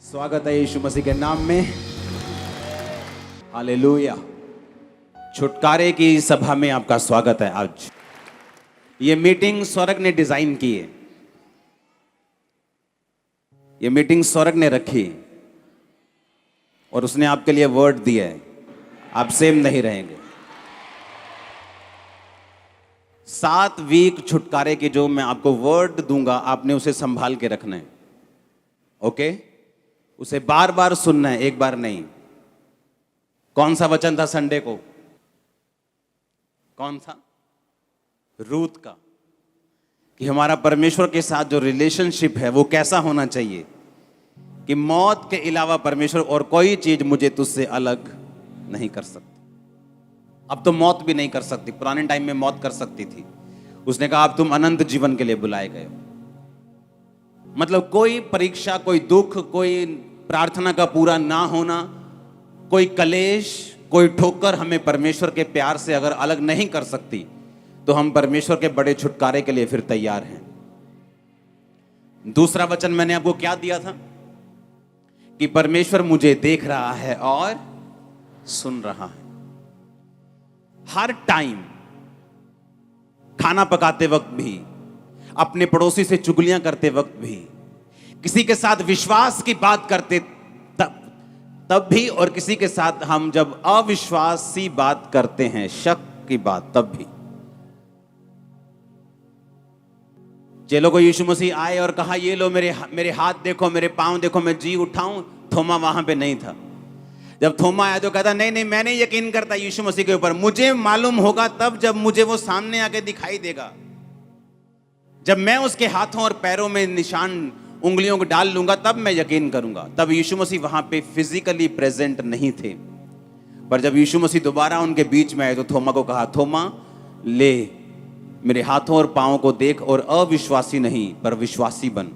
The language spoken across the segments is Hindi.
स्वागत है यीशु मसीह के नाम में। हालेलुया। छुटकारे की सभा में आपका स्वागत है। आज ये मीटिंग स्वर्ग ने डिजाइन की है, ये मीटिंग स्वर्ग ने रखी और उसने आपके लिए वर्ड दिया है। आप सेम नहीं रहेंगे। 7 वीक छुटकारे के जो मैं आपको वर्ड दूंगा, आपने उसे संभाल के रखना है। ओके? उसे बार बार सुनना है, एक बार नहीं। कौन सा वचन था संडे को? कौन सा? रूत का, कि हमारा परमेश्वर के साथ जो रिलेशनशिप है वो कैसा होना चाहिए कि मौत के अलावा परमेश्वर और कोई चीज मुझे तुझसे अलग नहीं कर सकती। अब तो मौत भी नहीं कर सकती, पुराने टाइम में मौत कर सकती थी। उसने कहा अब तुम अनंत जीवन के लिए बुलाए गए हो। मतलब कोई परीक्षा, कोई दुख, कोई प्रार्थना का पूरा ना होना, कोई कलेश, कोई ठोकर हमें परमेश्वर के प्यार से अगर अलग नहीं कर सकती, तो हम परमेश्वर के बड़े छुटकारे के लिए फिर तैयार हैं। दूसरा वचन मैंने आपको क्या दिया था कि परमेश्वर मुझे देख रहा है और सुन रहा है। हर टाइम, खाना पकाते वक्त भी, अपने पड़ोसी से चुगलियां करते वक्त भी, किसी के साथ विश्वास की बात करते तब भी, और किसी के साथ हम जब अविश्वासी बात करते हैं, शक की बात, तब भी। चेलों को यीशु मसीह आए और कहा ये लो मेरे हाथ देखो, मेरे पांव देखो, मैं जी उठाऊं। थोमा वहां पे नहीं था। जब थोमा आया तो कहता नहीं मैं नहीं यकीन करता यीशु मसीह के ऊपर, मुझे मालूम होगा तब जब मुझे वो सामने आके दिखाई देगा, जब मैं उसके हाथों और पैरों में निशान उंगलियों को डाल लूंगा, तब मैं यकीन करूंगा। तब यीशु मसीह वहां पे फिजिकली प्रेजेंट नहीं थे, पर जब यीशु मसीह दोबारा उनके बीच में आए तो थोमा को कहा, थोमा ले मेरे हाथों और पांवों को देख और अविश्वासी नहीं पर विश्वासी बन।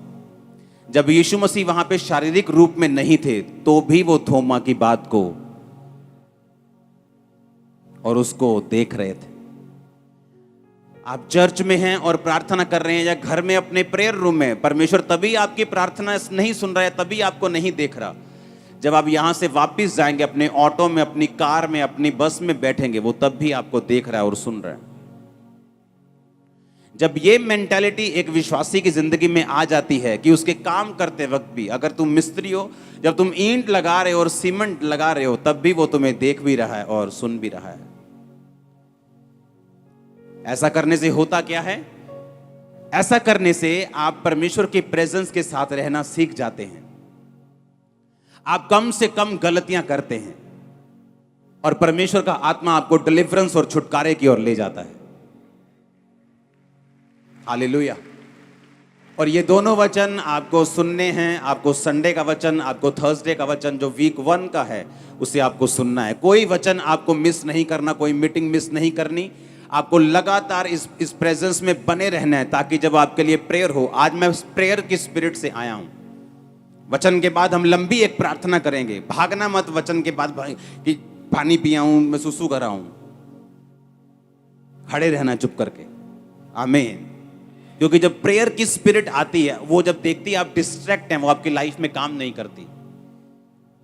जब यीशु मसीह वहां पे शारीरिक रूप में नहीं थे तो भी वो थोमा की बात को और उसको देख रहे थे। आप चर्च में हैं और प्रार्थना कर रहे हैं, या घर में अपने प्रेयर रूम में, परमेश्वर तभी आपकी प्रार्थना नहीं सुन रहा है, तभी आपको नहीं देख रहा। जब आप यहां से वापस जाएंगे, अपने ऑटो में, अपनी कार में, अपनी बस में बैठेंगे, वो तब भी आपको देख रहा है और सुन रहा है। जब ये मेंटालिटी एक विश्वासी की जिंदगी में आ जाती है कि उसके काम करते वक्त भी, अगर तुम मिस्त्री हो, जब तुम ईंट लगा रहे हो और सीमेंट लगा रहे हो, तब भी वो तुम्हें देख भी रहा है और सुन भी रहा है। ऐसा करने से होता क्या है? ऐसा करने से आप परमेश्वर के प्रेजेंस के साथ रहना सीख जाते हैं। आप कम से कम गलतियां करते हैं और परमेश्वर का आत्मा आपको डिलीवरेंस और छुटकारे की ओर ले जाता है। हालेलुया। और ये दोनों वचन आपको सुनने हैं। आपको संडे का वचन, आपको थर्सडे का वचन जो वीक 1 का है, उसे आपको सुनना है। कोई वचन आपको मिस नहीं करना, कोई मीटिंग मिस नहीं करनी। आपको लगातार इस प्रेजेंस में बने रहना है, ताकि जब आपके लिए प्रेयर हो। आज मैं प्रेयर की स्पिरिट से आया हूं। वचन के बाद हम लंबी एक प्रार्थना करेंगे। भागना मत वचन के बाद कि पानी पिया हूं, मैं सुसु कर रहा हूं। खड़े रहना चुप करके। आमीन। क्योंकि जब प्रेयर की स्पिरिट आती है, वो जब देखती है आप डिस्ट्रैक्ट हैं, वो आपकी लाइफ में काम नहीं करती।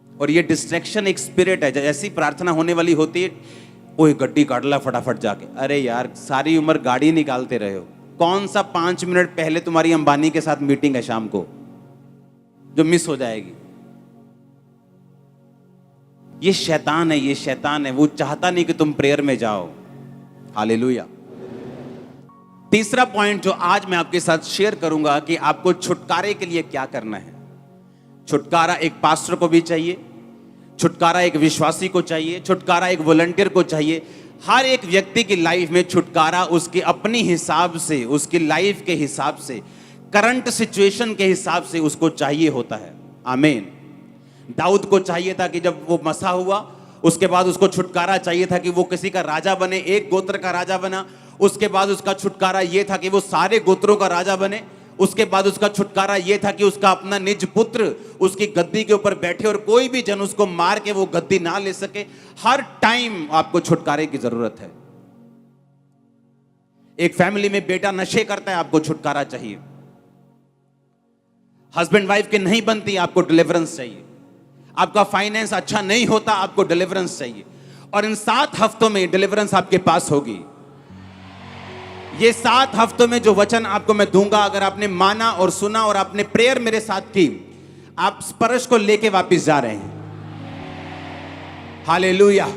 और ये डिस्ट्रैक्शन एक स्पिरिट है। जैसी प्रार्थना होने वाली होती है, ओए गड्डी काट ला फटाफट जाके। अरे यार, सारी उम्र गाड़ी निकालते रहे हो। कौन सा 5 मिनट पहले तुम्हारी अंबानी के साथ मीटिंग है शाम को, जो मिस हो जाएगी? ये शैतान है, ये शैतान है। वो चाहता नहीं कि तुम प्रेयर में जाओ। हालेलुया। तीसरा पॉइंट जो आज मैं आपके साथ शेयर करूंगा कि आपको छुटकारे के लिए क्या करना है। छुटकारा एक पास्टर को भी चाहिए, छुटकारा एक विश्वासी को चाहिए, छुटकारा एक वॉलंटियर को चाहिए। हर एक व्यक्ति की लाइफ में छुटकारा उसके अपनी हिसाब से, उसकी लाइफ के हिसाब से, करंट सिचुएशन के हिसाब से उसको चाहिए होता है। आमीन। दाऊद को चाहिए था कि जब वो मसा हुआ, उसके बाद उसको छुटकारा चाहिए था कि वो किसी का राजा बने, एक गोत्र का राजा बना। उसके बाद उसका छुटकारा ये था कि वो सारे गोत्रों का राजा बने। उसके बाद उसका छुटकारा यह था कि उसका अपना निज पुत्र उसकी गद्दी के ऊपर बैठे और कोई भी जन उसको मार के वो गद्दी ना ले सके। हर टाइम आपको छुटकारे की जरूरत है। एक फैमिली में बेटा नशे करता है, आपको छुटकारा चाहिए। हस्बैंड वाइफ की नहीं बनती, आपको डिलीवरेंस चाहिए। आपका फाइनेंस अच्छा नहीं होता, आपको डिलीवरेंस चाहिए। और इन 7 हफ्तों में डिलीवरेंस आपके पास होगी। ये 7 हफ्तों में जो वचन आपको मैं दूंगा, अगर आपने माना और सुना और आपने प्रेयर मेरे साथ की, आप स्पर्श को लेके वापस जा रहे हैं। हालेलुया।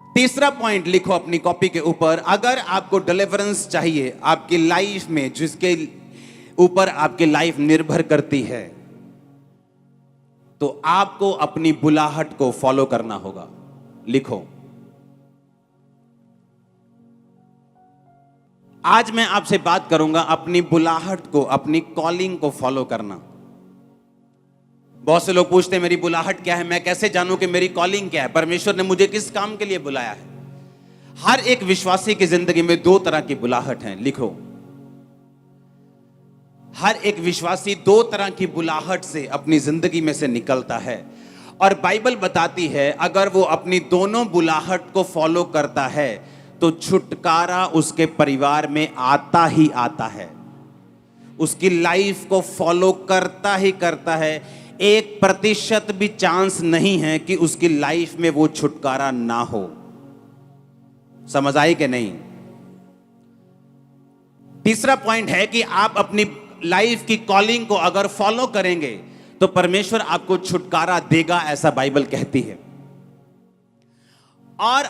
तीसरा पॉइंट लिखो अपनी कॉपी के ऊपर। अगर आपको डिलीवरेंस चाहिए आपकी लाइफ में, जिसके ऊपर आपकी लाइफ निर्भर करती है, तो आपको अपनी बुलाहट को फॉलो करना होगा। लिखो, आज मैं आपसे बात करूंगा अपनी बुलाहट को, अपनी कॉलिंग को फॉलो करना। बहुत से लोग पूछते हैं मेरी बुलाहट क्या है, मैं कैसे जानूं कि मेरी कॉलिंग क्या है, परमेश्वर ने मुझे किस काम के लिए बुलाया है। हर एक विश्वासी की जिंदगी में 2 तरह की बुलाहट है। लिखो, हर एक विश्वासी 2 तरह की बुलाहट से अपनी जिंदगी में से निकलता है। और बाइबल बताती है अगर वो अपनी दोनों बुलाहट को फॉलो करता है तो छुटकारा उसके परिवार में आता ही आता है। उसकी लाइफ को फॉलो करता ही करता है। 1% भी चांस नहीं है कि उसकी लाइफ में वो छुटकारा ना हो। समझ आई कि नहीं? तीसरा पॉइंट है कि आप अपनी लाइफ की कॉलिंग को अगर फॉलो करेंगे तो परमेश्वर आपको छुटकारा देगा, ऐसा बाइबल कहती है। और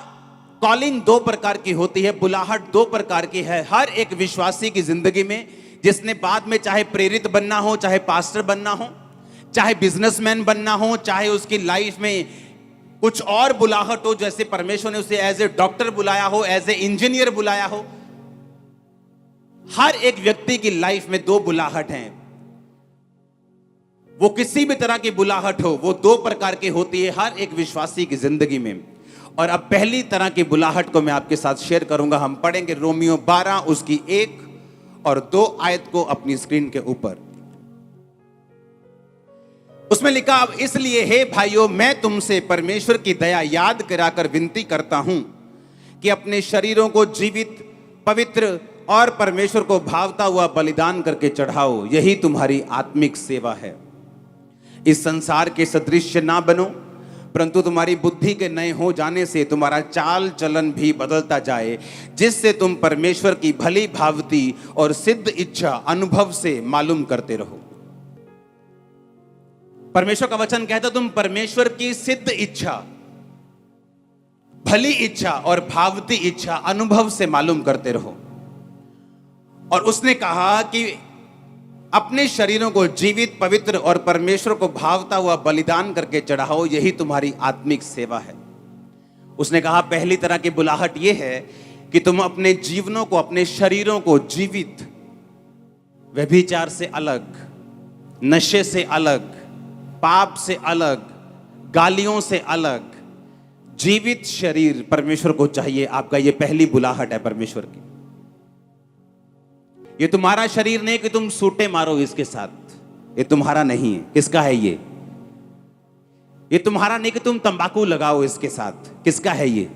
कॉलिंग 2 प्रकार की होती है, बुलाहट 2 प्रकार की है हर एक विश्वासी की जिंदगी में, जिसने बाद में चाहे प्रेरित बनना हो, चाहे पास्टर बनना हो, चाहे बिजनेसमैन बनना हो, चाहे उसकी लाइफ में कुछ और बुलाहट हो, जैसे परमेश्वर ने उसे एज ए डॉक्टर बुलाया हो, एज ए इंजीनियर बुलाया हो। हर एक व्यक्ति की लाइफ में 2 बुलाहट हैं। वो किसी भी तरह की बुलाहट हो, वो 2 प्रकार की होती है हर एक विश्वासी की जिंदगी में। और अब पहली तरह की बुलाहट को मैं आपके साथ शेयर करूंगा। हम पढ़ेंगे रोमियो 12 उसकी 1 और 2 आयत को अपनी स्क्रीन के ऊपर। उसमें लिखा, अब इसलिए हे भाइयों, मैं तुमसे परमेश्वर की दया याद कराकर विनती करता हूं कि अपने शरीरों को जीवित, पवित्र और परमेश्वर को भावता हुआ बलिदान करके चढ़ाओ, यही तुम्हारी आत्मिक सेवा है। इस संसार के सदृश ना बनो, परंतु तुम्हारी बुद्धि के नए हो जाने से तुम्हारा चाल चलन भी बदलता जाए, जिससे तुम परमेश्वर की भली भावती और सिद्ध इच्छा अनुभव से मालूम करते रहो। परमेश्वर का वचन कहता तुम परमेश्वर की सिद्ध इच्छा, भली इच्छा और भावती इच्छा अनुभव से मालूम करते रहो। और उसने कहा कि अपने शरीरों को जीवित, पवित्र और परमेश्वर को भावता हुआ बलिदान करके चढ़ाओ, यही तुम्हारी आत्मिक सेवा है। उसने कहा पहली तरह की बुलाहट यह है कि तुम अपने जीवनों को, अपने शरीरों को जीवित, व्यभिचार से अलग, नशे से अलग, पाप से अलग, गालियों से अलग, जीवित शरीर परमेश्वर को चाहिए। आपका ये पहली बुलाहट है परमेश्वर की। ये तुम्हारा शरीर नहीं कि तुम सूटे मारो इसके साथ, ये तुम्हारा नहीं है। किसका है ये? ये तुम्हारा नहीं कि तुम तंबाकू लगाओ इसके साथ। किसका है ये?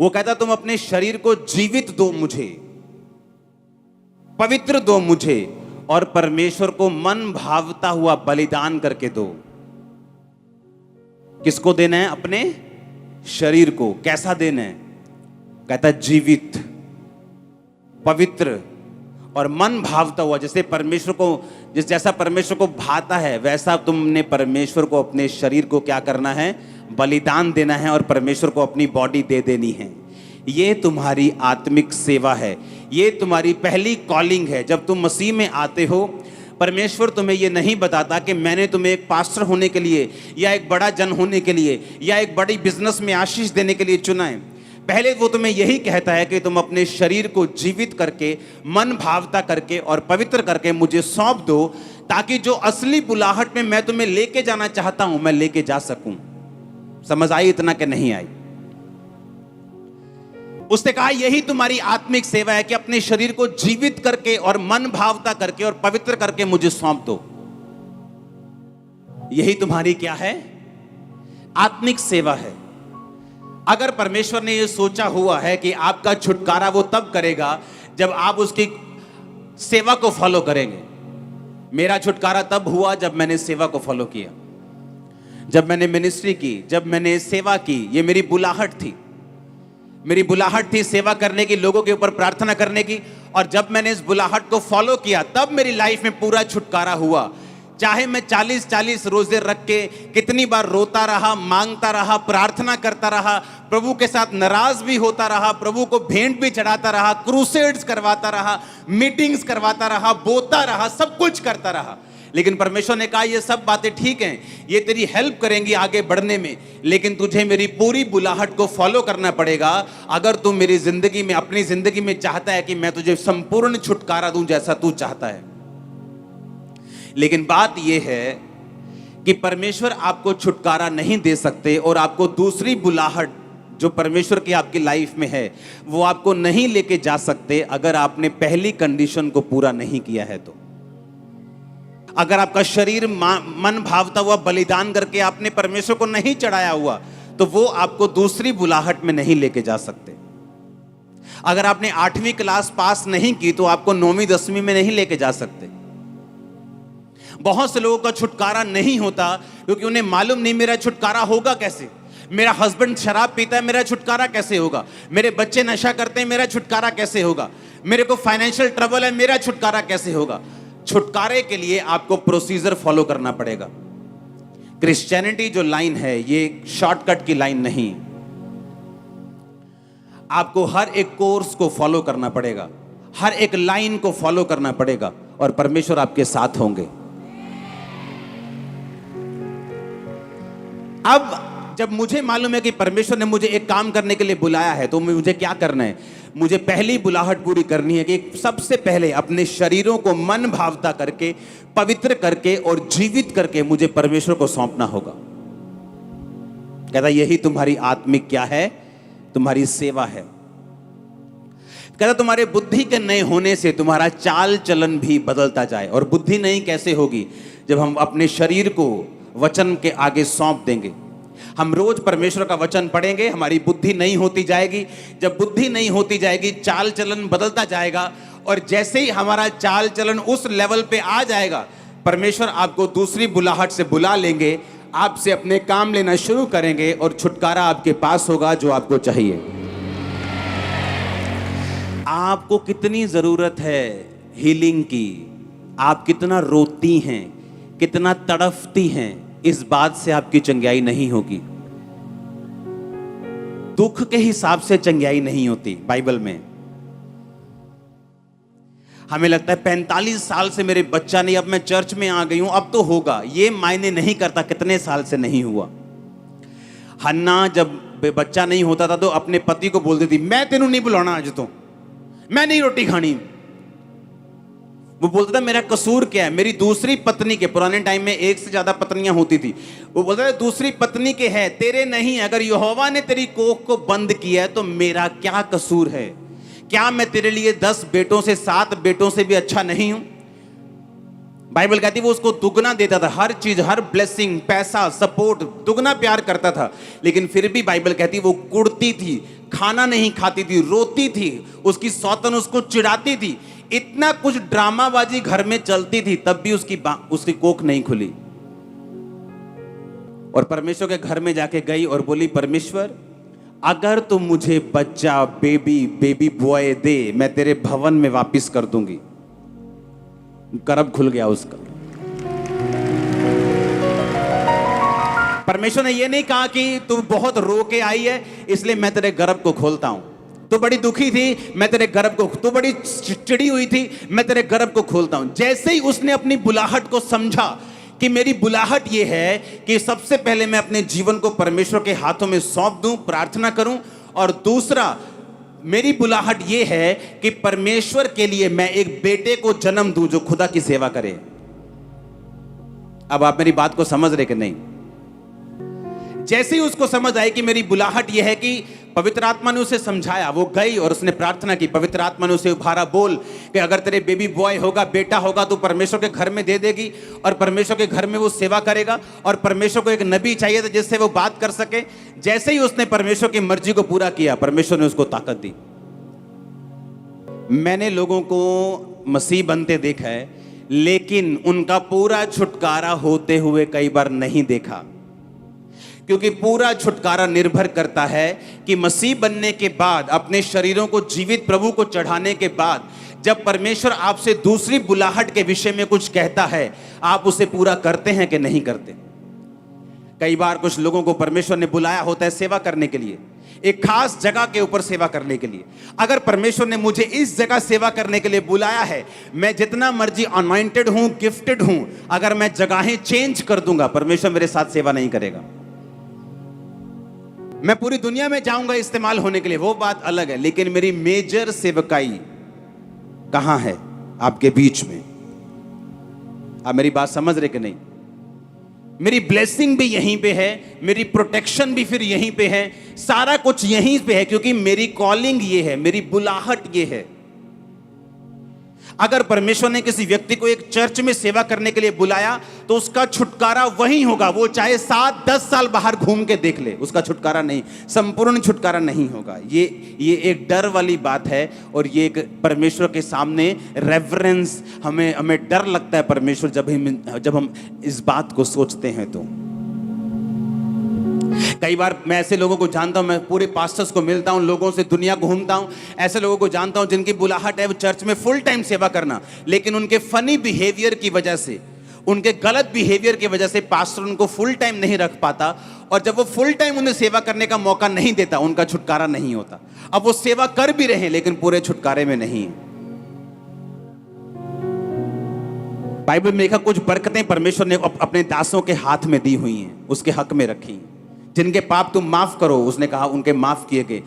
वो कहता तुम अपने शरीर को जीवित दो मुझे, पवित्र दो मुझे, और परमेश्वर को मन भावता हुआ बलिदान करके दो। किसको देना है? अपने शरीर को। कैसा देना है? कहता जीवित, पवित्र और मन भावता हुआ। जैसे परमेश्वर को, जैसा परमेश्वर को भाता है, वैसा तुमने परमेश्वर को अपने शरीर को क्या करना है? बलिदान देना है और परमेश्वर को अपनी बॉडी दे देनी है। ये तुम्हारी आत्मिक सेवा है, ये तुम्हारी पहली कॉलिंग है। जब तुम मसीह में आते हो, परमेश्वर तुम्हें ये नहीं बताता कि मैंने तुम्हें एक पास्टर होने के लिए या एक बड़ा जन होने के लिए या एक बड़ी बिजनेस में आशीष देने के लिए चुना है। पहले वो तुम्हें यही कहता है कि तुम अपने शरीर को जीवित करके, मन भावता करके और पवित्र करके मुझे सौंप दो, ताकि जो असली बुलाहट में मैं तुम्हें लेके जाना चाहता हूं, मैं लेके जा सकूं। समझ आई इतना कि नहीं आई? उसने कहा यही तुम्हारी आत्मिक सेवा है कि अपने शरीर को जीवित करके और मन भावता करके और पवित्र करके मुझे सौंप दो। यही तुम्हारी क्या है? आत्मिक सेवा है। अगर परमेश्वर ने यह सोचा हुआ है कि आपका छुटकारा वो तब करेगा जब आप उसकी सेवा को फॉलो करेंगे। मेरा छुटकारा तब हुआ जब मैंने सेवा को फॉलो किया, जब मैंने मिनिस्ट्री की, जब मैंने सेवा की। ये मेरी बुलाहट थी, मेरी बुलाहट थी सेवा करने की, लोगों के ऊपर प्रार्थना करने की। और जब मैंने इस बुलाहट को फॉलो किया तब मेरी लाइफ में पूरा छुटकारा हुआ। चाहे मैं 40-40 रोजे रख के कितनी बार रोता रहा, मांगता रहा, प्रार्थना करता रहा, प्रभु के साथ नाराज भी होता रहा, प्रभु को भेंट भी चढ़ाता रहा, क्रूसेड्स करवाता रहा, मीटिंग्स करवाता रहा, बोता रहा, सब कुछ करता रहा, लेकिन परमेश्वर ने कहा ये सब बातें ठीक हैं, ये तेरी हेल्प करेंगी आगे बढ़ने में, लेकिन तुझे मेरी पूरी बुलाहट को फॉलो करना पड़ेगा अगर तू मेरी जिंदगी में, अपनी जिंदगी में चाहता है कि मैं तुझे संपूर्ण छुटकारा दूं जैसा तू चाहता है। लेकिन बात यह है कि परमेश्वर आपको छुटकारा नहीं दे सकते और आपको दूसरी बुलाहट जो परमेश्वर की आपकी लाइफ में है वो आपको नहीं लेके जा सकते अगर आपने पहली कंडीशन को पूरा नहीं किया है। तो अगर आपका शरीर मन भावता हुआ बलिदान करके आपने परमेश्वर को नहीं चढ़ाया हुआ तो वो आपको दूसरी बुलाहट में नहीं लेके जा सकते। अगर आपने 8वीं क्लास पास नहीं की तो आपको 9वीं 10वीं में नहीं लेके जा सकते। बहुत से लोगों का छुटकारा नहीं होता क्योंकि उन्हें मालूम नहीं मेरा छुटकारा होगा कैसे। मेरा हस्बैंड शराब पीता है, मेरा छुटकारा कैसे होगा। मेरे बच्चे नशा करते हैं, मेरा छुटकारा कैसे होगा। मेरे को फाइनेंशियल ट्रबल है, मेरा छुटकारा कैसे होगा। छुटकारे के लिए आपको प्रोसीजर फॉलो करना पड़ेगा। क्रिश्चियनिटी जो लाइन है ये शॉर्टकट की लाइन नहीं, आपको हर एक कोर्स को फॉलो करना पड़ेगा, हर एक लाइन को फॉलो करना पड़ेगा और परमेश्वर आपके साथ होंगे। अब जब मुझे मालूम है कि परमेश्वर ने मुझे एक काम करने के लिए बुलाया है तो मुझे क्या करना है। मुझे पहली बुलाहट पूरी करनी है कि सबसे पहले अपने शरीरों को मन भावता करके, पवित्र करके और जीवित करके मुझे परमेश्वर को सौंपना होगा। कहता यही तुम्हारी आत्मिक क्या है, तुम्हारी सेवा है। कहता तुम्हारे बुद्धि के नए होने से तुम्हारा चाल चलन भी बदलता जाए। और बुद्धि नई कैसे होगी? जब हम अपने शरीर को वचन के आगे सौंप देंगे। हम रोज परमेश्वर का वचन पढ़ेंगे, हमारी बुद्धि नई होती जाएगी। जब बुद्धि नई होती जाएगी चाल चलन बदलता जाएगा और जैसे ही हमारा चाल चलन उस लेवल पे आ जाएगा परमेश्वर आपको दूसरी बुलाहट से बुला लेंगे, आपसे अपने काम लेना शुरू करेंगे और छुटकारा आपके पास होगा जो आपको चाहिए। आपको कितनी जरूरत है हीलिंग की, आप कितना रोती हैं, कितना तड़फती हैं, इस बात से आपकी चंगाई नहीं होगी। दुख के हिसाब से चंगाई नहीं होती। बाइबल में हमें लगता है 45 साल से मेरे बच्चा नहीं, अब मैं चर्च में आ गई हूं अब तो होगा। ये मायने नहीं करता कितने साल से नहीं हुआ। हन्ना जब बच्चा नहीं होता था तो अपने पति को बोलती थी मैं तेनू नहीं बुलाना, आज तो मैं नहीं रोटी खानी। वो बोलता था मेरा कसूर क्या है। मेरी दूसरी पत्नी के, पुराने टाइम में एक से ज्यादा पत्नियां होती थी, वो बोलता था दूसरी पत्नी के है, तेरे नहीं। अगर यहोवा ने तेरी कोख को बंद किया है तो मेरा क्या कसूर है? क्या मैं तेरे लिए 10 बेटों से 7 बेटों से भी अच्छा नहीं हूं? बाइबल कहती वो उसको दुगना देता था, हर चीज, हर ब्लेसिंग, पैसा, सपोर्ट, दुगना प्यार करता था। लेकिन फिर भी बाइबल कहती वो कुड़ती थी, खाना नहीं खाती थी, रोती थी, उसकी सौतन उसको चिढ़ाती थी, इतना कुछ ड्रामाबाजी घर में चलती थी, तब भी उसकी कोख नहीं खुली। और परमेश्वर के घर में जाके गई और बोली परमेश्वर अगर तुम मुझे बच्चा, बेबी बॉय दे, मैं तेरे भवन में वापस कर दूंगी। गर्भ खुल गया उसका। परमेश्वर ने यह नहीं कहा कि तू बहुत रो के आई है इसलिए मैं तेरे गर्भ को खोलता हूं। तू बड़ी दुखी थी, मैं तेरे गर्भ को, तू बड़ी चिड़ी हुई थी, मैं तेरे गर्भ को खोलता हूं। जैसे ही उसने अपनी बुलाहट को समझा कि मेरी बुलाहट यह है कि सबसे पहले मैं अपने जीवन को परमेश्वर के हाथों में सौंप दूं, प्रार्थना करूं, और दूसरा मेरी बुलाहट यह है कि परमेश्वर के लिए मैं एक बेटे को जन्म दूं जो खुदा की सेवा करे। अब आप मेरी बात को समझ रहे कि नहीं? जैसे ही उसको समझ आई कि मेरी बुलाहट यह है कि पवित्र आत्मा ने उसे समझाया, वो गई और उसने प्रार्थना की, पवित्र आत्मा ने उसे उभारा, बोल कि अगर तेरे बेबी बॉय होगा, बेटा होगा, तो परमेश्वर के घर में दे देगी और परमेश्वर के घर में वो सेवा करेगा। और परमेश्वर को एक नबी चाहिए था जिससे वो बात कर सके। जैसे ही उसने परमेश्वर की मर्जी को पूरा किया परमेश्वर ने उसको ताकत दी। मैंने लोगों को मसीह बनते देखा है, लेकिन उनका पूरा छुटकारा होते हुए कई बार नहीं देखा, क्योंकि पूरा छुटकारा निर्भर करता है कि मसीह बनने के बाद, अपने शरीरों को जीवित प्रभु को चढ़ाने के बाद, जब परमेश्वर आपसे दूसरी बुलाहट के विषय में कुछ कहता है, आप उसे पूरा करते हैं कि नहीं करते। कई बार कुछ लोगों को परमेश्वर ने बुलाया होता है सेवा करने के लिए, एक खास जगह के ऊपर सेवा करने के लिए। अगर परमेश्वर ने मुझे इस जगह सेवा करने के लिए बुलाया है, मैं जितना मर्जी अनॉइंटेड हूं, गिफ्टेड हूं, अगर मैं जगहें चेंज कर दूंगा, परमेश्वर मेरे साथ सेवा नहीं करेगा। मैं पूरी दुनिया में जाऊंगा इस्तेमाल होने के लिए, वो बात अलग है, लेकिन मेरी मेजर सेवकाई कहां है? आपके बीच में। आप मेरी बात समझ रहे कि नहीं? मेरी ब्लेसिंग भी यहीं पे है, मेरी प्रोटेक्शन भी फिर यहीं पे है, सारा कुछ यहीं पे है, क्योंकि मेरी कॉलिंग ये है, मेरी बुलाहट ये है। अगर परमेश्वर ने किसी व्यक्ति को एक चर्च में सेवा करने के लिए बुलाया, तो उसका छुटकारा वहीं होगा, वो चाहे 7-10 साल बाहर घूम के देख ले, उसका छुटकारा नहीं, संपूर्ण छुटकारा नहीं होगा। ये एक डर वाली बात है, और ये एक परमेश्वर के सामने रेवरेंस, हमें डर लगता है परमेश्वर जब हम इस बात को सोचते हैं। तो कई बार मैं ऐसे लोगों को जानता हूं, मैं पूरे पास्टर्स को मिलता हूं, लोगों से दुनिया घूमता हूं, ऐसे लोगों को जानता हूं जिनकी बुलाहट है वो चर्च में फुल टाइम सेवा करना, लेकिन उनके फनी बिहेवियर की वजह से, उनके गलत बिहेवियर की वजह से पास्टर उनको फुल टाइम नहीं रख पाता, और जब वो फुल टाइम उन्हें सेवा करने का मौका नहीं देता, उनका छुटकारा नहीं होता। अब वो सेवा कर भी रहे लेकिन पूरे छुटकारे में नहीं। बाइबल में लिखा कुछ बरकतें परमेश्वर ने अपने दासों के हाथ में दी हुई हैं, उसके हक में रखी। जिनके पाप तुम माफ करो, उसने कहा उनके माफ किए गए।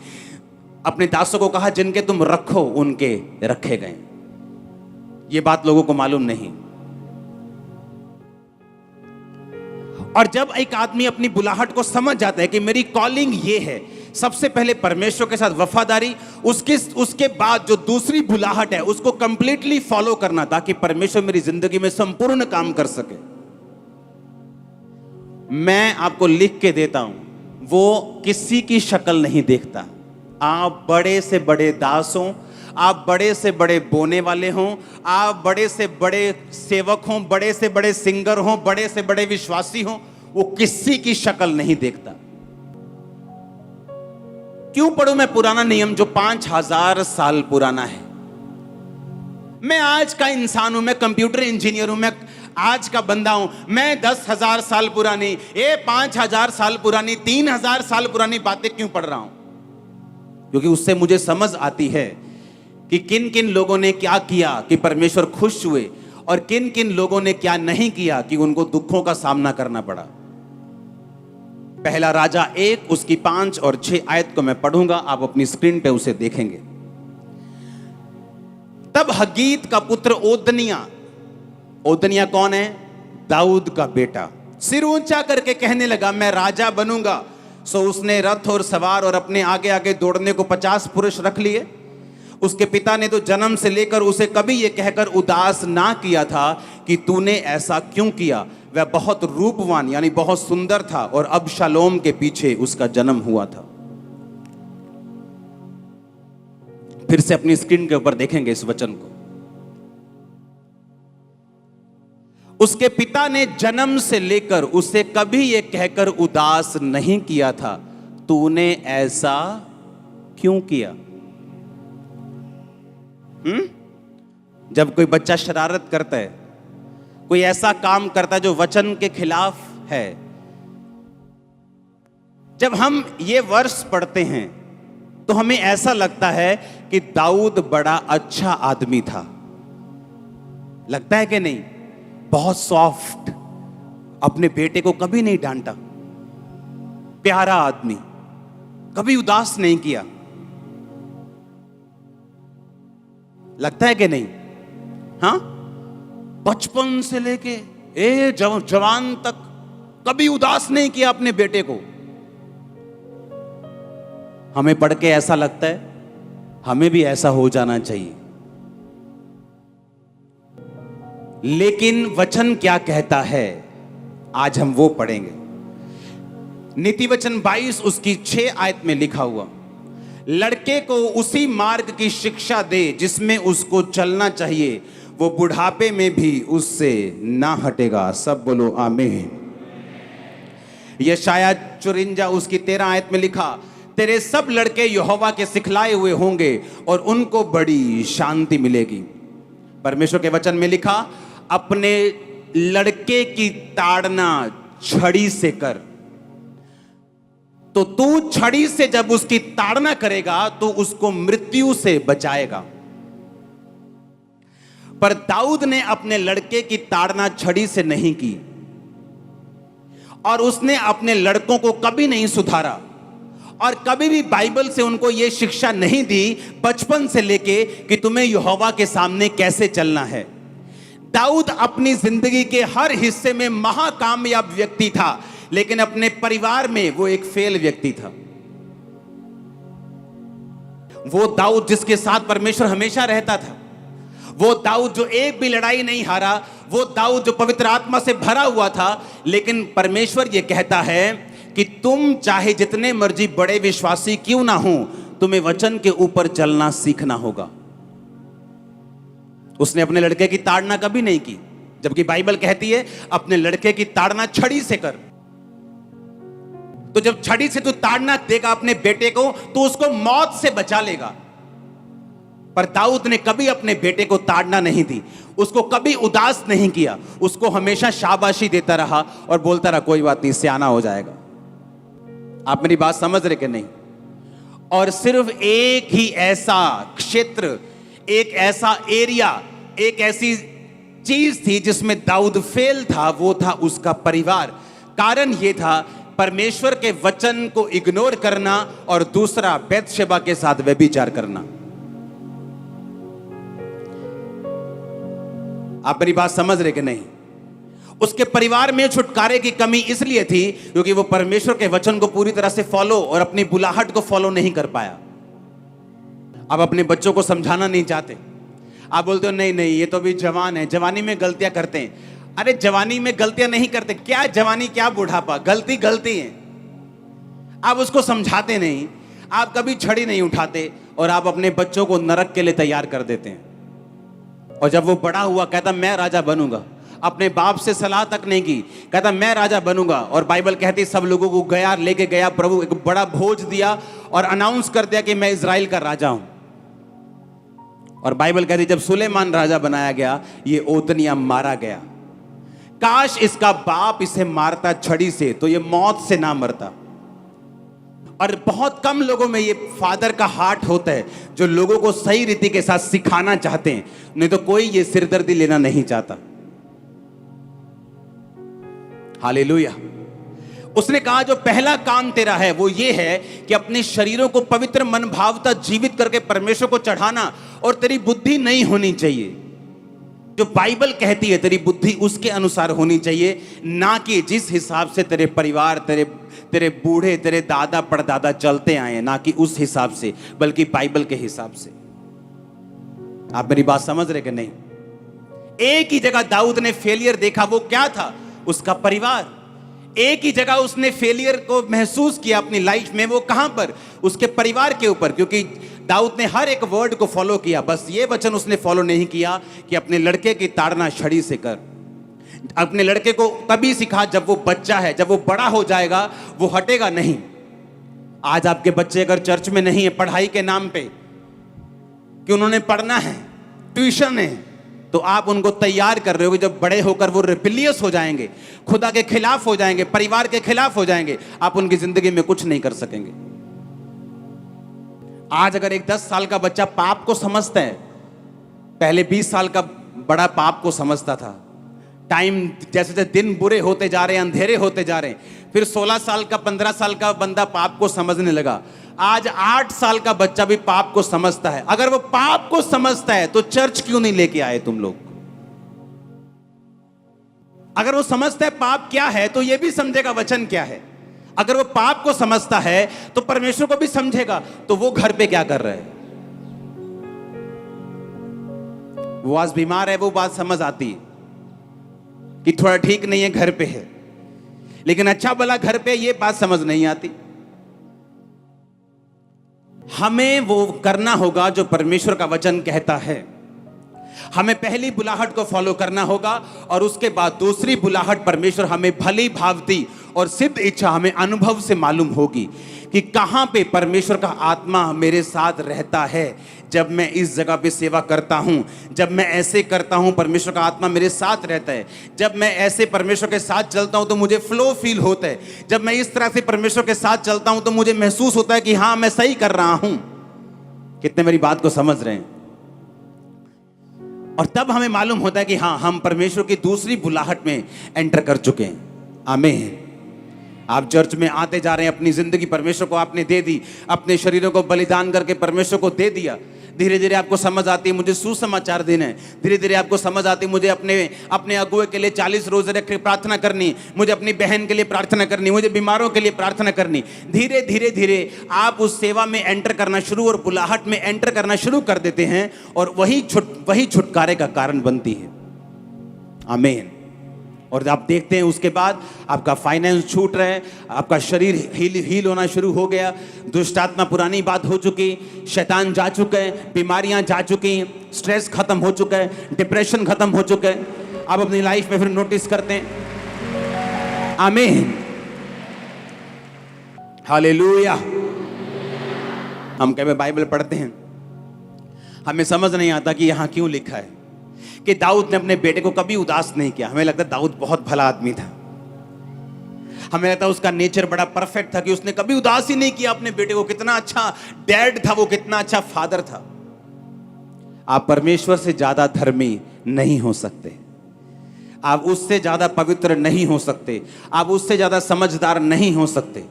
अपने दासों को कहा जिनके तुम रखो उनके रखे गए। ये बात लोगों को मालूम नहीं। और जब एक आदमी अपनी बुलाहट को समझ जाता है कि मेरी कॉलिंग ये है, सबसे पहले परमेश्वर के साथ वफादारी, उसके बाद जो दूसरी बुलाहट है उसको कंप्लीटली फॉलो करना, ताकि परमेश्वर मेरी जिंदगी में संपूर्ण काम कर सके। मैं आपको लिख के देता हूं, वो किसी की शक्ल नहीं देखता। आप बड़े से बड़े दास हों, आप बड़े से बड़े बोने वाले हों, आप बड़े से बड़े सेवक हों, बड़े से बड़े सिंगर हों, बड़े से बड़े विश्वासी हों, वो किसी की शक्ल नहीं देखता। क्यों पढ़ूं मैं पुराना नियम जो 5000 साल पुराना है? मैं आज का इंसान हूं, मैं कंप्यूटर इंजीनियर हूं, मैं आज का बंदा हूं, मैं 10,000 साल पुरानी, 5,000 साल पुरानी, 3,000 साल पुरानी बातें क्यों पढ़ रहा हूं? क्योंकि उससे मुझे समझ आती है कि किन किन लोगों ने क्या किया कि परमेश्वर खुश हुए, और किन किन लोगों ने क्या नहीं किया कि उनको दुखों का सामना करना पड़ा। पहला राजा 1 उसकी 5 और 6 आयत को मैं पढ़ूंगा, आप अपनी स्क्रीन पे उसे देखेंगे। तब हगीत का पुत्र ओदनिया कौन है? दाऊद का बेटा, सिर ऊंचा करके कहने लगा मैं राजा बनूंगा। सो उसने रथ और सवार और अपने आगे आगे दौड़ने को 50 पुरुष रख लिए। उसके पिता ने तो जन्म से लेकर उसे कभी यह कहकर उदास ना किया था कि तूने ऐसा क्यों किया। वह बहुत रूपवान यानी बहुत सुंदर था, और अबशालोम के पीछे उसका जन्म हुआ था। फिर से अपनी स्क्रीन के ऊपर देखेंगे इस वचन को। उसके पिता ने जन्म से लेकर उसे कभी यह कहकर उदास नहीं किया था, तूने ऐसा क्यों किया। जब कोई बच्चा शरारत करता है, कोई ऐसा काम करता है जो वचन के खिलाफ है, जब हम ये वर्ष पढ़ते हैं तो हमें ऐसा लगता है कि दाऊद बड़ा अच्छा आदमी था। लगता है कि नहीं? बहुत सॉफ्ट, अपने बेटे को कभी नहीं डांटा, प्यारा आदमी, कभी उदास नहीं किया। लगता है कि नहीं? हाँ, बचपन से लेके जवान तक कभी उदास नहीं किया अपने बेटे को। हमें पढ़ के ऐसा लगता है हमें भी ऐसा हो जाना चाहिए। लेकिन वचन क्या कहता है, आज हम वो पढ़ेंगे। नीति वचन 22 उसकी 6 आयत में लिखा हुआ, लड़के को उसी मार्ग की शिक्षा दे जिसमें उसको चलना चाहिए, वो बुढ़ापे में भी उससे ना हटेगा। सब बोलो आमीन। यशायाह 54 उसकी 13 आयत में लिखा, तेरे सब लड़के यहोवा के सिखलाए हुए होंगे और उनको बड़ी शांति मिलेगी। परमेश्वर के वचन में लिखा, अपने लड़के की ताड़ना छड़ी से कर। तो तू छड़ी से जब उसकी ताड़ना करेगा तो उसको मृत्यु से बचाएगा। पर दाऊद ने अपने लड़के की ताड़ना छड़ी से नहीं की और उसने अपने लड़कों को कभी नहीं सुधारा और कभी भी बाइबल से उनको यह शिक्षा नहीं दी बचपन से लेके कि तुम्हें यहोवा के सामने कैसे चलना है। दाऊद अपनी जिंदगी के हर हिस्से में महाकामयाब व्यक्ति था, लेकिन अपने परिवार में वो एक फेल व्यक्ति था। वो दाऊद जिसके साथ परमेश्वर हमेशा रहता था, वो दाऊद जो एक भी लड़ाई नहीं हारा, वो दाऊद जो पवित्र आत्मा से भरा हुआ था। लेकिन परमेश्वर ये कहता है कि तुम चाहे जितने मर्जी बड़े विश्वासी क्यों ना हो, तुम्हें वचन के ऊपर चलना सीखना होगा। उसने अपने लड़के की ताड़ना कभी नहीं की, जबकि बाइबल कहती है अपने लड़के की ताड़ना छड़ी से कर। तो जब छड़ी से तू ताड़ना देगा अपने बेटे को तो उसको मौत से बचा लेगा। पर दाऊद ने कभी अपने बेटे को ताड़ना नहीं दी, उसको कभी उदास नहीं किया, उसको हमेशा शाबाशी देता रहा और बोलता रहा कोई बात नहीं, सियाना हो जाएगा। आप मेरी बात समझ रहे कि नहीं? और सिर्फ एक ही ऐसा क्षेत्र, एक ऐसा एरिया, एक ऐसी चीज थी जिसमें दाऊद फेल था, वो था उसका परिवार। कारण यह था परमेश्वर के वचन को इग्नोर करना और दूसरा बैतशेबा के साथ व्यभिचार करना। आप मेरी बात समझ रहे कि नहीं? उसके परिवार में छुटकारे की कमी इसलिए थी क्योंकि वो परमेश्वर के वचन को पूरी तरह से फॉलो और अपनी बुलाहट को फॉलो नहीं कर पाया। आप अपने बच्चों को समझाना नहीं चाहते, आप बोलते हो नहीं नहीं ये तो अभी जवान है, जवानी में गलतियां करते हैं। अरे जवानी में गलतियां नहीं करते, क्या जवानी क्या बुढ़ापा, गलती गलती है। आप उसको समझाते नहीं, आप कभी छड़ी नहीं उठाते और आप अपने बच्चों को नरक के लिए तैयार कर देते हैं। और जब वो बड़ा हुआ कहता मैं राजा बनूंगा, अपने बाप से सलाह तक नहीं की, कहता मैं राजा बनूंगा। और बाइबल कहती सब लोगों को गया लेके गया, प्रभु एक बड़ा भोज दिया और अनाउंस कर दिया कि मैं इजराइल का राजा हूं। और बाइबल कहती जब सुलेमान राजा बनाया गया, ये ओतनिया मारा गया। काश इसका बाप इसे मारता छड़ी से तो ये मौत से ना मरता। और बहुत कम लोगों में ये फादर का हार्ट होता है जो लोगों को सही रीति के साथ सिखाना चाहते हैं, नहीं तो कोई ये सिरदर्दी लेना नहीं चाहता। हालेलुया। उसने कहा जो पहला काम तेरा है वो ये है कि अपने शरीरों को पवित्र मन भावता जीवित करके परमेश्वर को चढ़ाना, और तेरी बुद्धि नहीं होनी चाहिए जो बाइबल कहती है, तेरी बुद्धि उसके अनुसार होनी चाहिए, ना कि जिस हिसाब से तेरे परिवार, तेरे बूढ़े, तेरे दादा परदादा चलते आए, ना कि उस हिसाब से, बल्कि बाइबल के हिसाब से। आप मेरी बात समझ रहे कि नहीं? एक ही जगह दाऊद ने फेलियर देखा, वो क्या था? उसका परिवार। एक ही जगह उसने फेलियर को महसूस किया अपनी लाइफ में, वो कहां पर? उसके परिवार के ऊपर। क्योंकि दाऊद ने हर एक वर्ड को फॉलो किया, बस ये वचन उसने फॉलो नहीं किया कि अपने लड़के की ताड़ना छड़ी से कर। अपने लड़के को तभी सिखा जब वो बच्चा है, जब वो बड़ा हो जाएगा वो हटेगा नहीं। आज आपके बच्चे अगर चर्च में नहीं है पढ़ाई के नाम पे कि उन्होंने पढ़ना है, ट्यूशन है, तो आप उनको तैयार कर रहे हो कि जब बड़े होकर वो रिबेलियस हो जाएंगे, खुदा के खिलाफ हो जाएंगे, परिवार के खिलाफ हो जाएंगे, आप उनकी जिंदगी में कुछ नहीं कर सकेंगे। आज अगर एक 10 साल का बच्चा पाप को समझता है, पहले 20 साल का बड़ा पाप को समझता था। टाइम जैसे जैसे दिन बुरे होते जा रहे हैं, अंधेरे होते जा रहे हैं, फिर 16 साल का 15 साल का बंदा पाप को समझने लगा। आज 8 साल का बच्चा भी पाप को समझता है। अगर वो पाप को समझता है तो चर्च क्यों नहीं लेके आए तुम लोग? अगर वो समझता है पाप क्या है तो ये भी समझेगा वचन क्या है। अगर वो पाप को समझता है तो परमेश्वर को भी समझेगा। तो वो घर पे क्या कर रहा है? वो आज बीमार है, वो बात समझ आती है कि थोड़ा ठीक नहीं है, घर पे है, लेकिन अच्छा भला घर पे ये बात समझ नहीं आती। हमें वो करना होगा जो परमेश्वर का वचन कहता है। हमें पहली बुलाहट को फॉलो करना होगा और उसके बाद दूसरी बुलाहट परमेश्वर हमें भली भावती और सिद्ध इच्छा हमें अनुभव से मालूम होगी कि कहां पे परमेश्वर का आत्मा मेरे साथ रहता है। जब मैं इस जगह पे सेवा करता हूं, जब मैं ऐसे करता हूं, परमेश्वर का आत्मा मेरे साथ रहता है। जब मैं ऐसे परमेश्वर के साथ चलता हूं तो मुझे फ्लो फील होता है। जब मैं इस तरह से परमेश्वर के साथ चलता हूं तो मुझे महसूस होता है कि हां, मैं सही कर रहा हूं। कितने मेरी बात को समझ रहे हैं? और तब हमें मालूम होता है कि हाँ, हम परमेश्वर की दूसरी बुलाहट में एंटर कर चुके हैं। आमीन। आप चर्च में आते जा रहे हैं, अपनी जिंदगी परमेश्वर को आपने दे दी, अपने शरीरों को बलिदान करके परमेश्वर को दे दिया। धीरे धीरे आपको समझ आती है मुझे सुसमाचार देना है। धीरे धीरे आपको समझ आती है मुझे अपने अगुए के लिए 40 रोजे रख के प्रार्थना करनी, मुझे अपनी बहन के लिए प्रार्थना करनी, मुझे बीमारों के लिए प्रार्थना करनी। धीरे धीरे धीरे आप उस सेवा में एंटर करना शुरू और बुलाहट में एंटर करना शुरू कर देते हैं और वही छुटकारे का कारण बनती है। आमीन। और आप देखते हैं उसके बाद आपका फाइनेंस छूट रहा है, आपका शरीर हील होना शुरू हो गया, दुष्ट आत्मा पुरानी बात हो चुकी, शैतान जा चुका है, बीमारियां जा चुकी, स्ट्रेस खत्म हो चुका है, डिप्रेशन खत्म हो चुका है। आप अपनी लाइफ में फिर नोटिस करते हैं। आमीन। हालेलुया। हम कभी बाइबल पढ़ते हैं, हमें समझ नहीं आता कि यहां क्यों लिखा है कि दाऊद ने अपने बेटे को कभी उदास नहीं किया। हमें लगता है दाऊद बहुत भला आदमी था, हमें लगता है उसका नेचर बड़ा परफेक्ट था कि उसने कभी उदास ही नहीं किया अपने बेटे को। कितना अच्छा डैड था वो, कितना अच्छा फादर था। आप परमेश्वर से ज्यादा धर्मी नहीं हो सकते, आप उससे ज्यादा पवित्र नहीं हो सकते, आप उससे ज्यादा समझदार नहीं हो सकते।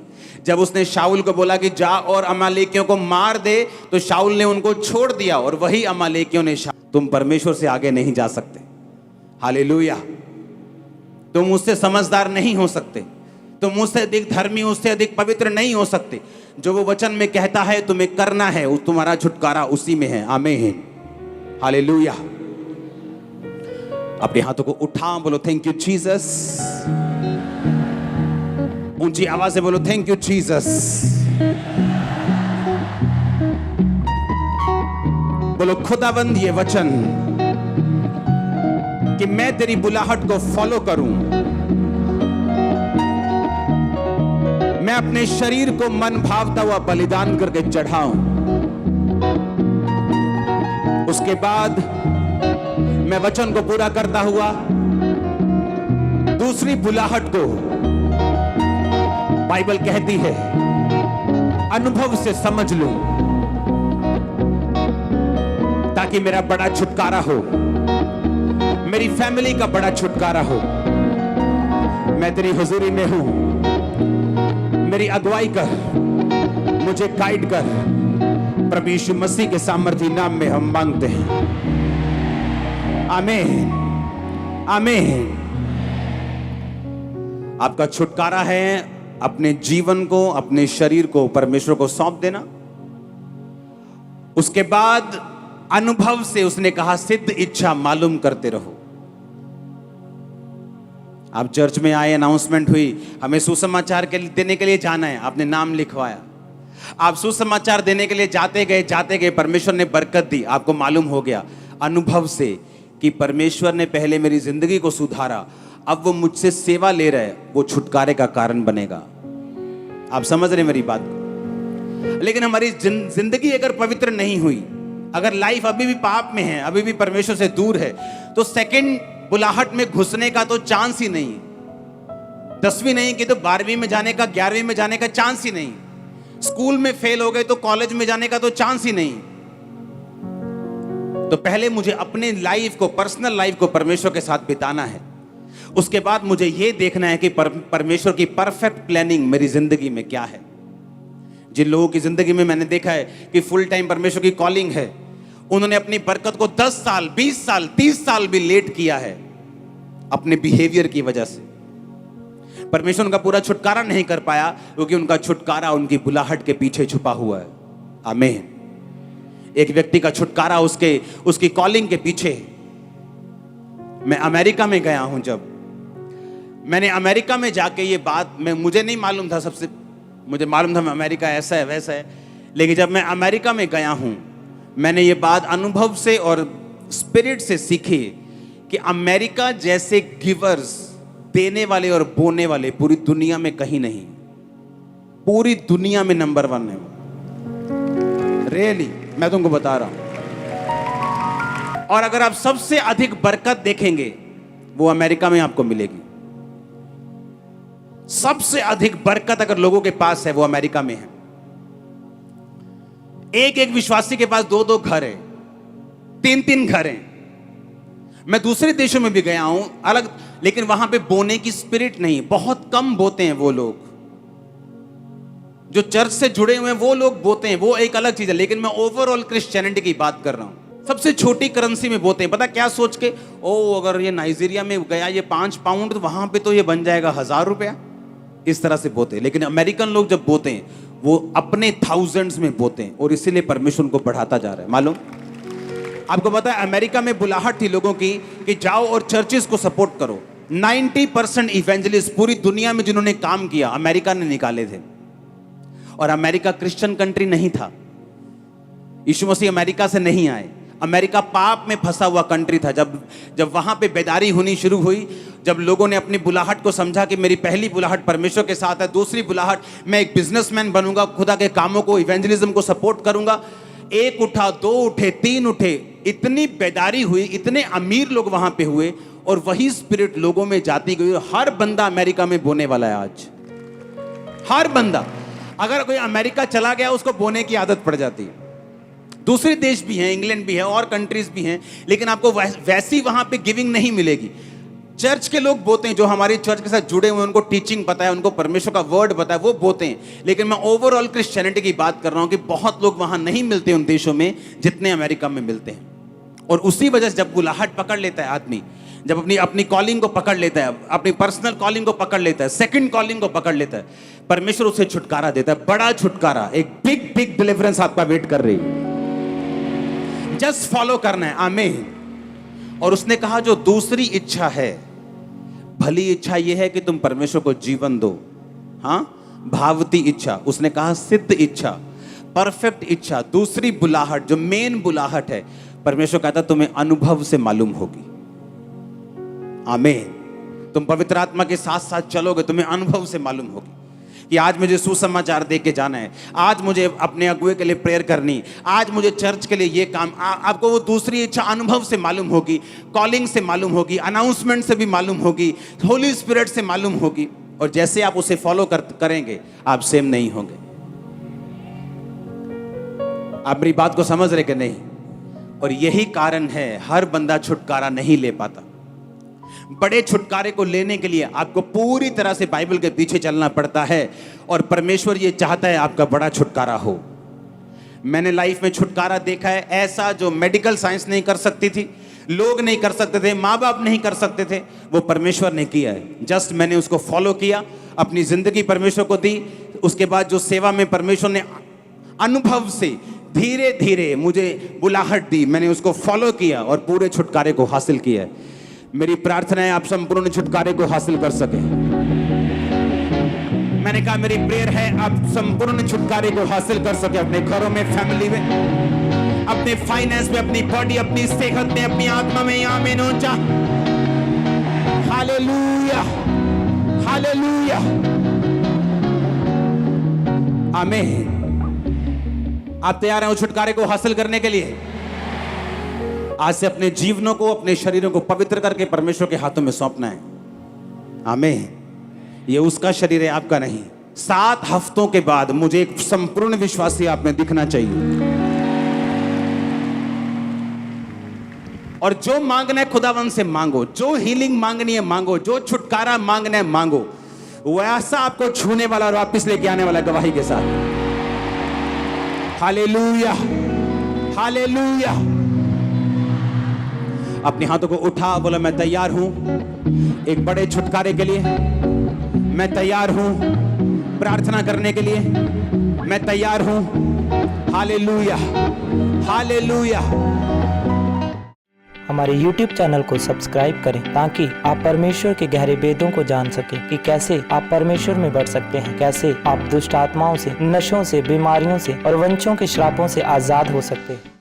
जब उसने शाऊल को बोला कि जा और अमालेकियों को मार दे, तो शाऊल ने उनको छोड़ दिया और वही अमालेकियों ने तुम परमेश्वर से आगे नहीं जा सकते। हालेलुया। तुम उससे समझदार नहीं हो सकते, तुम उससे अधिक धर्मी, उससे अधिक पवित्र नहीं हो सकते। जो वो वचन में कहता है तुम्हें करना है, तुम्हारा छुटकारा उसी में है। आमीन। हालेलुया। अपने हाथों को उठा, बोलो थैंक यू जीसस। ऊंची आवाज से बोलो थैंक यू जीसस। बोलो खुदाबंद ये वचन कि मैं तेरी बुलाहट को फॉलो करूं, मैं अपने शरीर को मन भावता हुआ बलिदान करके चढ़ाऊं, उसके बाद मैं वचन को पूरा करता हुआ दूसरी बुलाहट को, बाइबल कहती है, अनुभव से समझ लूं ताकि मेरा बड़ा छुटकारा हो, मेरी फैमिली का बड़ा छुटकारा हो। मैं तेरी हुजूरी में हूं, मेरी अगुवाई कर, मुझे गाइड कर। प्रभु यीशु मसीह के सामर्थी नाम में हम मांगते हैं। आमीन। आमीन। आपका छुटकारा है अपने जीवन को, अपने शरीर को परमेश्वर को सौंप देना। उसके बाद अनुभव से उसने कहा सिद्ध इच्छा मालूम करते रहो। आप चर्च में आए, अनाउंसमेंट हुई, हमें सुसमाचार देने के लिए जाना है, आपने नाम लिखवाया। आप सुसमाचार देने के लिए जाते गए, परमेश्वर ने बरकत दी। आपको मालूम हो गया अनुभव से कि परमेश्वर ने पहले मेरी जिंदगी को सुधारा, अब वो मुझसे सेवा ले रहे, वो छुटकारे का कारण बनेगा। आप समझ रहे मेरी बात को? लेकिन हमारी जिंदगी अगर पवित्र नहीं हुई, अगर लाइफ अभी भी पाप में है, अभी भी परमेश्वर से दूर है, तो सेकंड बुलाहट में घुसने का तो चांस ही नहीं। 10वीं नहीं की तो 12वीं में जाने का, 11वीं में जाने का चांस ही नहीं। स्कूल में फेल हो गए तो कॉलेज में जाने का तो चांस ही नहीं। तो पहले मुझे अपने लाइफ को, पर्सनल लाइफ को परमेश्वर के साथ बिताना है। उसके बाद मुझे यह देखना है कि परमेश्वर की परफेक्ट प्लानिंग मेरी जिंदगी में क्या है। जिन लोगों की जिंदगी में मैंने देखा है कि फुल टाइम परमेश्वर की कॉलिंग है, उन्होंने अपनी बरकत को 10 साल, 20 साल, 30 साल भी लेट किया है अपने बिहेवियर की वजह से। परमेश्वर उनका पूरा छुटकारा नहीं कर पाया क्योंकि उनका छुटकारा उनकी बुलाहट के पीछे छुपा हुआ है। आमीन। एक व्यक्ति का छुटकारा उसकी कॉलिंग के पीछे। मैं अमेरिका में गया हूं, जब मैंने अमेरिका में जाके ये बात, मुझे नहीं मालूम था, मुझे मालूम था अमेरिका ऐसा है वैसा है, लेकिन जब मैं अमेरिका में गया हूं, मैंने ये बात अनुभव से और स्पिरिट से सीखी कि अमेरिका जैसे गिवर्स, देने वाले और बोने वाले पूरी दुनिया में कहीं नहीं। पूरी दुनिया में नंबर 1 है वो। रियली मैं तुमको बता रहा हूं। और अगर आप सबसे अधिक बरकत देखेंगे वो अमेरिका में आपको मिलेगी। सबसे अधिक बरकत अगर लोगों के पास है वो अमेरिका में है। एक एक विश्वासी के पास 2-2 घर है, 3-3 घर हैं। मैं दूसरे देशों में भी गया हूं अलग, लेकिन वहां पे बोने की स्पिरिट नहीं, बहुत कम बोते हैं वो लोग। जो चर्च से जुड़े हुए हैं वो लोग बोते हैं, वो एक अलग चीज है। लेकिन मैं ओवरऑल क्रिश्चियनिटी की बात कर रहा हूं। सबसे छोटी करेंसी में बोते हैं, पता क्या सोच के, ओ अगर ये नाइजीरिया में गया ये 5 पाउंड, तो वहां पे तो ये बन जाएगा 1000 रुपया। इस तरह से बोते हैं। लेकिन अमेरिकन लोग जब बोते हैं वो अपने थाउजेंड्स में बोते हैं, और इसीलिए परमेश्वर को बढ़ाता जा रहा है। मालूम आपको पता है अमेरिका में बुलाहट थी लोगों की कि जाओ और चर्चेस को सपोर्ट करो। 90% इवेंजलिस्ट पूरी दुनिया में जिन्होंने काम किया अमेरिका ने निकाले थे। और अमेरिका क्रिश्चियन कंट्री नहीं था। यीशु मसीह अमेरिका से नहीं आए। अमेरिका पाप में फंसा हुआ कंट्री था। जब वहां पे बेदारी होनी शुरू हुई, जब लोगों ने अपनी बुलाहट को समझा कि मेरी पहली बुलाहट परमेश्वर के साथ है, दूसरी बुलाहट मैं एक बिजनेसमैन बनूंगा, खुदा के कामों को, इवेंजलिज्म को सपोर्ट करूंगा। 1 उठा, 2 उठे, 3 उठे, इतनी बेदारी हुई, इतने अमीर लोग वहां पे हुए, और वही स्पिरिट लोगों में जाती गई। हर बंदा अमेरिका में बोने वाला है आज। हर बंदा, अगर कोई अमेरिका चला गया उसको बोने की आदत पड़ जाती है। दूसरे देश भी हैं, इंग्लैंड भी है और कंट्रीज भी हैं, लेकिन आपको वैसी वहां पे गिविंग नहीं मिलेगी। चर्च के लोग बोते हैं, जो हमारी चर्च के साथ जुड़े हुए हैं, उनको टीचिंग पता है, उनको परमेश्वर का वर्ड पता है, वो बोते हैं। लेकिन मैं ओवरऑल क्रिश्चियनिटी की बात कर रहा हूं कि बहुत लोग वहां नहीं मिलते उन देशों में जितने अमेरिका में मिलते हैं। और उसी वजह से जब बुलाहट पकड़ लेता है आदमी, जब अपनी कॉलिंग को पकड़ लेता है, अपनी पर्सनल कॉलिंग को पकड़ लेता है, सेकंड कॉलिंग को पकड़ लेता है, परमेश्वर उसे छुटकारा देता है। बड़ा छुटकारा, एक बिग बिग डिलीवरेंस आपका वेट कर रही है। जस्ट फॉलो करना है। आमीन। और उसने कहा जो दूसरी इच्छा है, भली इच्छा यह है कि तुम परमेश्वर को जीवन दो। हाँ, भावती इच्छा, उसने कहा सिद्ध इच्छा, परफेक्ट इच्छा, दूसरी बुलाहट जो मेन बुलाहट है, परमेश्वर कहता तुम्हें अनुभव से मालूम होगी। आमीन। तुम पवित्र आत्मा के साथ साथ चलोगे, तुम्हें अनुभव से मालूम होगी कि आज मुझे सुसमाचार दे के जाना है, आज मुझे अपने अगुए के लिए प्रेयर करनी, आज मुझे चर्च के लिए ये काम। आपको वो दूसरी इच्छा अनुभव से मालूम होगी, कॉलिंग से मालूम होगी, अनाउंसमेंट से भी मालूम होगी, होली स्पिरिट से मालूम होगी। और जैसे आप उसे फॉलो करेंगे आप सेम नहीं होंगे। आप मेरी बात को समझ रहे कि नहीं? और यही कारण है हर बंदा छुटकारा नहीं ले पाता। बड़े छुटकारे को लेने के लिए आपको पूरी तरह से बाइबल के पीछे चलना पड़ता है, और परमेश्वर ये चाहता है आपका बड़ा छुटकारा हो। मैंने लाइफ में छुटकारा देखा है ऐसा जो मेडिकल साइंस नहीं कर सकती थी, लोग नहीं कर सकते थे, माँ बाप नहीं कर सकते थे, वो परमेश्वर ने किया है। जस्ट मैंने उसको फॉलो किया, अपनी जिंदगी परमेश्वर को दी। उसके बाद जो सेवा में परमेश्वर ने अनुभव से धीरे धीरे मुझे बुलाहट दी, मैंने उसको फॉलो किया और पूरे छुटकारे को हासिल किया है। मेरी प्रार्थना है आप संपूर्ण छुटकारे को हासिल कर सके। मैंने कहा मेरी प्रेयर है आप संपूर्ण छुटकारे को हासिल कर सके, अपने घरों में, फैमिली में, अपने फाइनेंस में, अपनी बॉडी, अपनी सेहत में, अपनी आत्मा में। आमीन ऊंचा हालेलुया, हालेलुया, आमीन। आप तैयार हैं उस छुटकारे को हासिल करने के लिए? आज से अपने जीवनों को, अपने शरीरों को पवित्र करके परमेश्वर के हाथों में सौंपना है। आमीन। ये उसका शरीर है, आपका नहीं। 7 हफ्तों के बाद मुझे एक संपूर्ण विश्वासी आप में दिखना चाहिए। और जो मांगना है खुदावन से मांगो, जो हीलिंग मांगनी है मांगो, जो छुटकारा मांगना है मांगो, वैसा आपको छूने वाला और वापस लेके आने वाला गवाही के साथ। Hallelujah, hallelujah. अपने हाथों को उठा, बोला मैं तैयार हूं एक बड़े छुटकारे के लिए, मैं तैयार हूं प्रार्थना करने के लिए, मैं तैयार हूं। Hallelujah, hallelujah. हमारे YouTube चैनल को सब्सक्राइब करें ताकि आप परमेश्वर के गहरे वेदों को जान सकें कि कैसे आप परमेश्वर में बढ़ सकते हैं, कैसे आप दुष्ट आत्माओं से, नशों से, बीमारियों से और वंशों के श्रापों से आजाद हो सकते हैं।